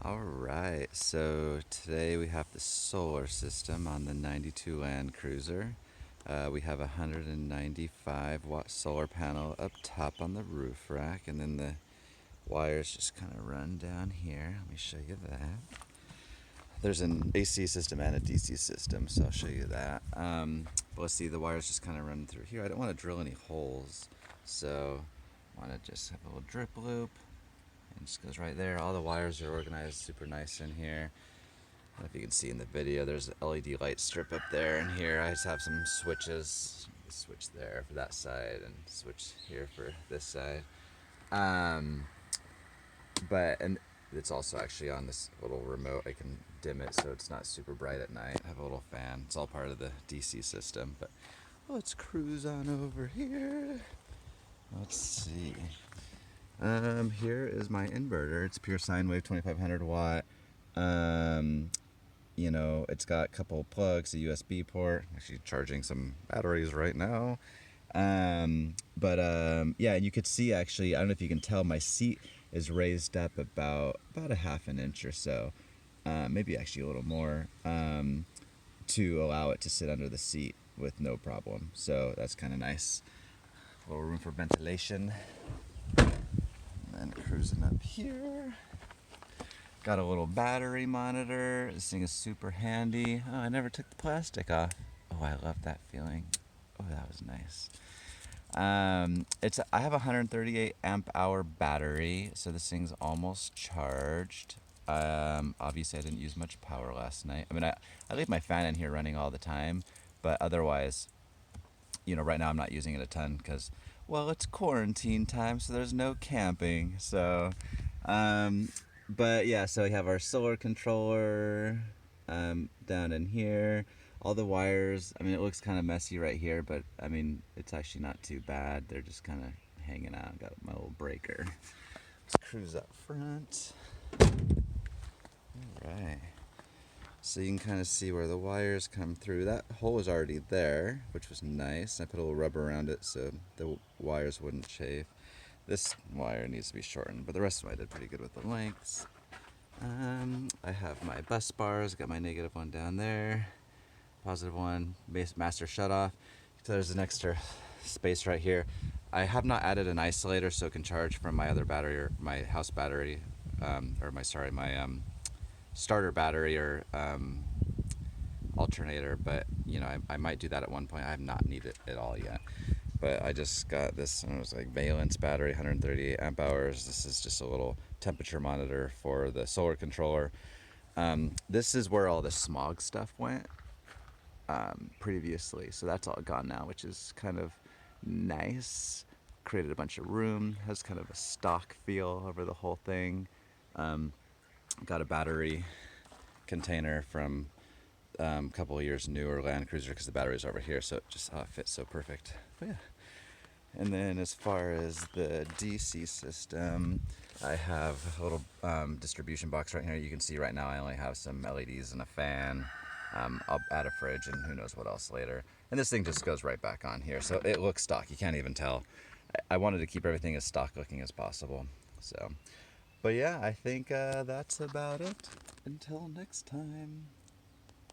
Alright, so today we have the solar system on the 92 Land Cruiser. We have a 195 watt solar panel up top on the roof rack, and then the wires just kind of run down here. Let me show you that. There's an AC system and a DC system, so I'll show you that. But let's see, the wires just kind of run through here. I don't want to drill any holes, so I want to just have a little drip loop. It just goes right there. All the wires are organized super nice in here. I don't know if you can see in the video, there's an LED light strip up there, and here I just have some switches. Switch there for that side, and switch here for this side. And it's also actually on this little remote. I can dim it so it's not super bright at night. I have a little fan. It's all part of the DC system. But let's cruise on over here. Let's see. Here is my inverter. It's pure sine wave 2500 watt. It's got a couple plugs, a USB port. Actually charging some batteries right now. Yeah, and you could see actually, I don't know if you can tell, my seat is raised up about a half an inch or so, maybe actually a little more, to allow it to sit under the seat with no problem. So that's kind of nice. A little room for ventilation. And cruising up here. Got a little battery monitor. This thing is super handy. Oh, I never took the plastic off. Oh, I love that feeling. Oh, that was nice. I have a 138 amp hour battery, so this thing's almost charged. Obviously I didn't use much power last night. I mean, I leave my fan in here running all the time, but otherwise, right now I'm not using it a ton because, well, it's quarantine time, so there's no camping. So, but yeah, so we have our solar controller down in here. All the wires, I mean, it looks kind of messy right here, but I mean, it's actually not too bad. They're just kind of hanging out. Got my little breaker. Let's cruise up front. All right. So you can kind of see where the wires come through. That hole was already there, which was nice. I put a little rubber around it so the wires wouldn't chafe. This wire needs to be shortened, but the rest of them I did pretty good with the lengths. I have my bus bars. Got my negative one down there. Positive one, master shutoff. So there's an extra space right here. I have not added an isolator so it can charge from my other battery, or my house battery, my starter battery or alternator, but I might do that at one point. I have not needed it at all yet. But I just got this, and it was like Valence battery, 138 amp hours. This is just a little temperature monitor for the solar controller. This is where all the smog stuff went previously, so that's all gone now, which is kind of nice. Created a bunch of room, has kind of a stock feel over the whole thing. Got a battery container from a couple of years newer Land Cruiser because the battery's over here, so it just fits so perfect. But yeah. And then as far as the DC system, I have a little distribution box right here. You can see right now I only have some LEDs and a fan. I'll add a fridge and who knows what else later. And this thing just goes right back on here, so it looks stock. You can't even tell. I wanted to keep everything as stock looking as possible. So, but yeah, I think that's about it. Until next time.